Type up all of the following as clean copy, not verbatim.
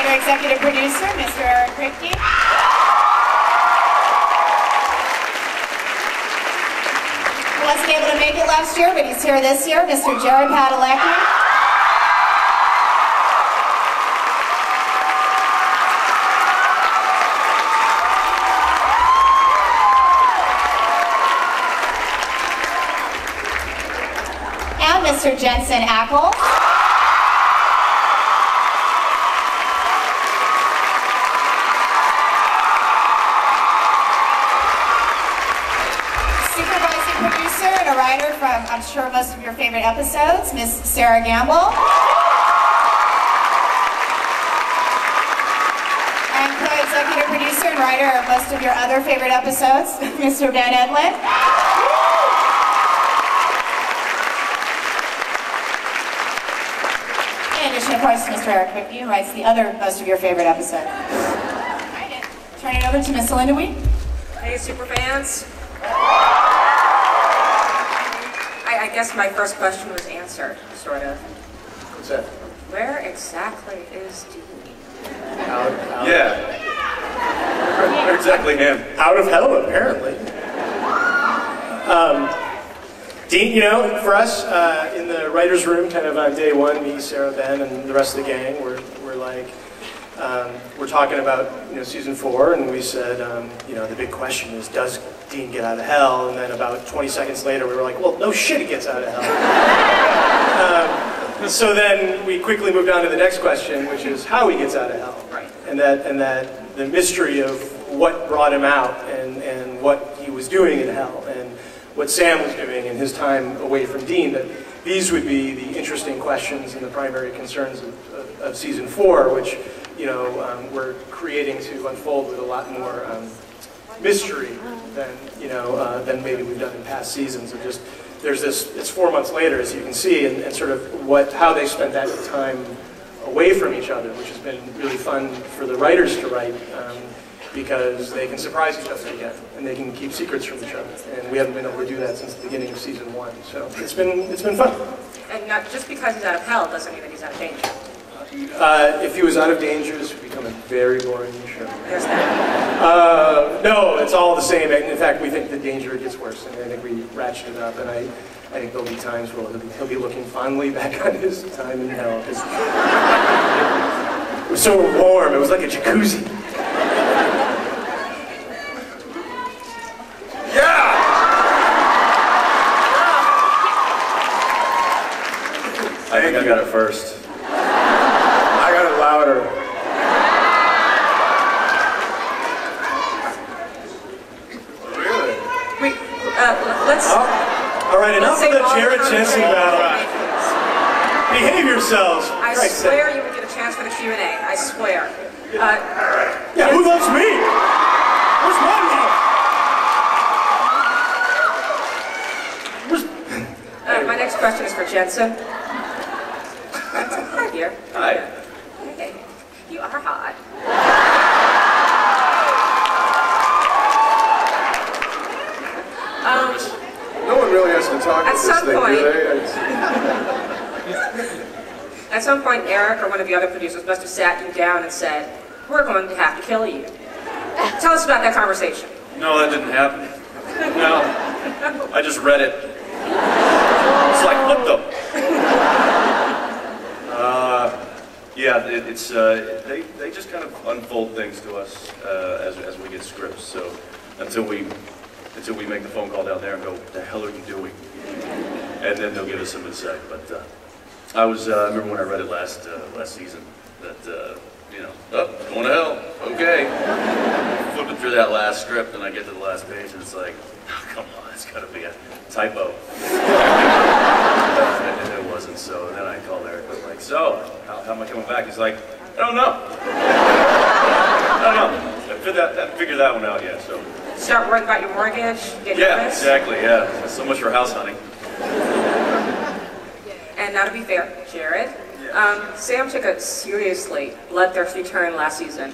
writer, executive producer, Mr. Eric Kripke. He wasn't able to make it last year, but he's here this year, Mr. Padalecki. And Mr. Jensen, Ackles. Supervising producer and a writer from, I'm sure, most of your favorite episodes, Miss Sarah Gamble. And co-executive producer and writer of most of your other favorite episodes, Mr. Ben Edlin. In addition, of course, Mr. Eric Kripke, who writes the other most of your favorite episodes. Turn it over to Miss Linda Wee. Hey, super fans. I guess my first question was answered, sort of. What's that? Where exactly is Dean? Yeah. Where exactly him? Out of hell, apparently. Dean, you know, for us, in the writer's room, kind of on day one, me, Sarah, Ben, and the rest of the gang, we're like, we're talking about, you know, season 4, and we said, you know, the big question is, does Dean get out of hell? And then about 20 seconds later, we were like, well, no shit, he gets out of hell. So then we quickly moved on to the next question, which is how he gets out of hell. Right. And that the mystery of what brought him out and what he was doing in hell and what Sam was doing in his time away from Dean, that these would be the interesting questions and the primary concerns of season 4, which, you know, we're creating to unfold with a lot more mystery than, you know, than maybe we've done in past seasons. Of just, there's this, it's 4 months later, as you can see, and sort of how they spent that time away from each other, which has been really fun for the writers to write, because they can surprise each other again, and they can keep secrets from each other. And we haven't been able to do that since the beginning of season 1. So it's been fun. And not just because he's out of hell doesn't mean that he's out of danger. If he was out of danger, this would become a very boring show. There's that. No, it's all the same. In fact, we think the danger gets worse, and I think we ratcheted it up. And I think there'll be times where he'll be looking fondly back on his time in hell. It was so warm. It was like a jacuzzi. I think I got it first. I got it louder. Really? Let's... all right, enough of the Jared Jensen battle. Behave yourselves. I swear you would get a chance for the Q&A. I swear. Yeah, who loves me? Where's my love? My next question is for Jensen. Hi, dear. Hi. Hey, you are hot. No one really has to talk at some point, At some point, Eric or one of the other producers must have sat you down and said, "We're going to have to kill you." Tell us about that conversation. No, that didn't happen. No, I just read it. It's like, what the? Yeah, they just kind of unfold things to us as we get scripts. So until we make the phone call down there and go, "What the hell are you doing?" And then they'll give us some insight. But I remember when I read it last season that you know, going to hell. Okay. Flipping through that last script, and I get to the last page, and it's like, oh, come on, it's got to be a typo. And it wasn't. So then I called Eric. I'm like, so how am I coming back? He's like, I don't know. I don't know. I figured that one out yet. So start worrying about your mortgage. Get nervous. Exactly. Yeah. So much for house hunting. And now to be fair, Jared, Sam took a seriously bloodthirsty turn last season.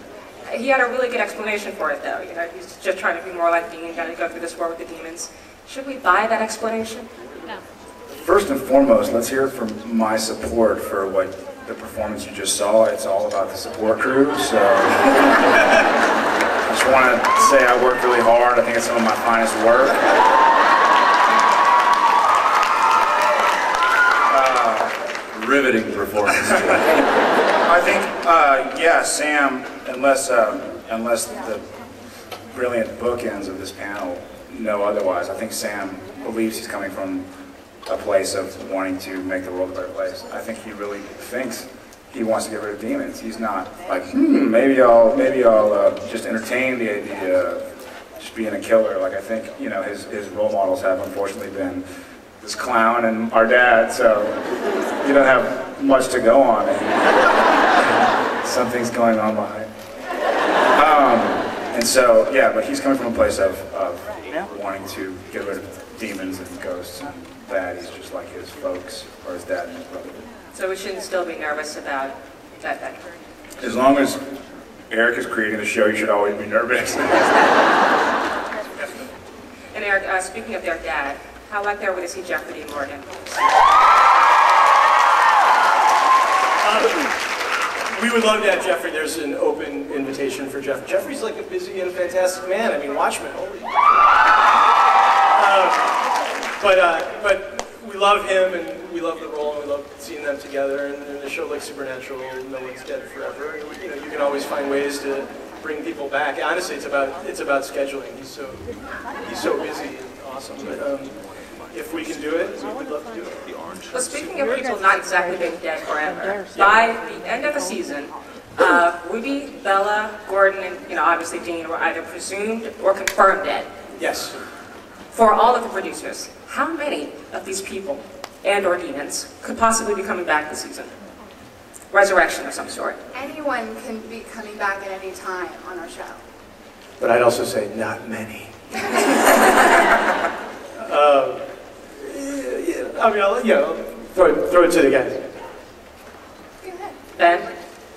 He had a really good explanation for it, though. You know, he's just trying to be more like Dean, got to go through this war with the demons. Should we buy that explanation? No. First and foremost, let's hear from my support for what the performance you just saw, it's all about the support crew, so I just want to say I worked really hard. I think it's some of my finest work. Riveting performance. I think, yeah, Sam, unless the brilliant bookends of this panel know otherwise, I think Sam believes he's coming from a place of wanting to make the world a better place. I think he really thinks he wants to get rid of demons. He's not like, maybe I'll just entertain the idea of just being a killer. Like, I think, you know, his role models have unfortunately been this clown and our dad, so you don't have much to go on. Something's going on behind. And so, yeah, but he's coming from a place of wanting to get rid of demons and ghosts and baddies, just like his folks, or his dad and his brother. So we shouldn't still be nervous about that. As long as Eric is creating the show, you should always be nervous. And Eric, speaking of their dad, how like there would to see Jeffrey Dean Morgan? We would love to have Jeffrey. There's an open invitation for Jeff. Jeffrey's like a busy and fantastic man. I mean, Watchmen, holy. But we love him and we love the role and we love seeing them together. And in a show like Supernatural, no one's dead forever. You know, you can always find ways to bring people back. Honestly, it's about scheduling. He's so busy and awesome. But if we can do it, we would love to do it. Well, speaking of people not exactly being dead forever, by the end of the season, Ruby, Bella, Gordon, and obviously Dean were either presumed or confirmed dead. Yes. For all of the producers, how many of these people and/or demons could possibly be coming back this season? Resurrection of some sort. Anyone can be coming back at any time on our show. But I'd also say not many. I mean, I'll throw it to the guys. Go ahead. Ben?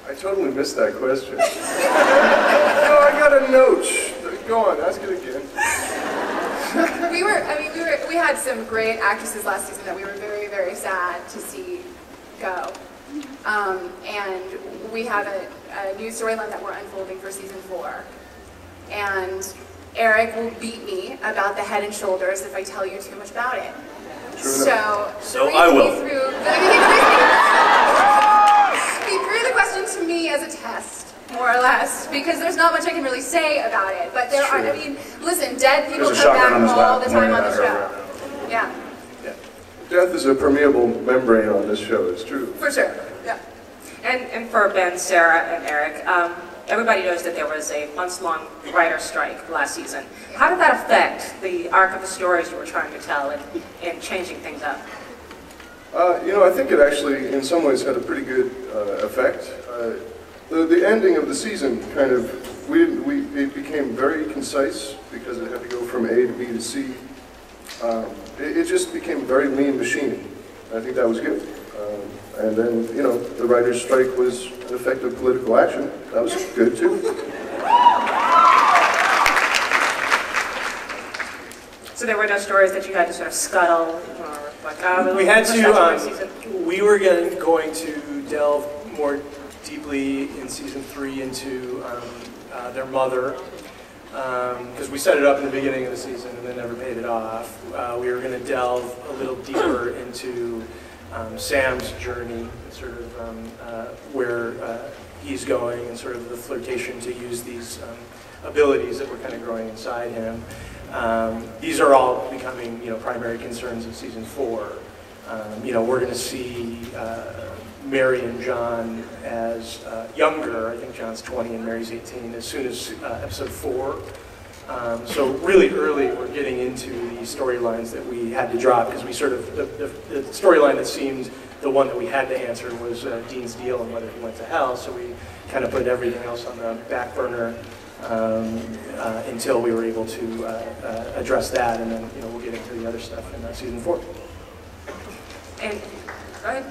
I totally missed that question. No, I got a note. Go on, ask it again. We had some great actresses last season that we were very, very sad to see go. And we have a new storyline that we're unfolding for season 4. And Eric will beat me about the Head and Shoulders if I tell you too much about it. So I will. He threw the question to me as a test, more or less, because there's not much I can really say about it. But there are, listen, dead people come back all the time on the show. Yeah. Death is a permeable membrane on this show, it's true. For sure, yeah. And for Ben, Sarah, and Eric, everybody knows that there was a months-long writer's strike last season. How did that affect the arc of the stories you were trying to tell and changing things up? I think it actually, in some ways, had a pretty good effect. The ending of the season kind of, it became very concise because it had to go from A to B to C. It just became a very lean machine. I think that was good. And then, the writer's strike was an effective political action. That was good, too. So there were no stories that you had to sort of scuttle, or like, we had to, we were going to delve more deeply in season 3 into their mother, because we set it up in the beginning of the season and then never paid it off. We were going to delve a little deeper into Sam's journey, sort of where he's going, and sort of the flirtation to use these abilities that were kind of growing inside him. These are all becoming, primary concerns of season 4. We're going to see Mary and John as younger. I think John's 20 and Mary's 18 as soon as episode 4. So really early, we're getting into the storylines that we had to drop, because we sort of, the storyline that seemed the one that we had to answer was Dean's deal and whether he went to hell. So we kind of put everything else on the back burner until we were able to address that, and then we'll get into the other stuff in season 4. And go ahead.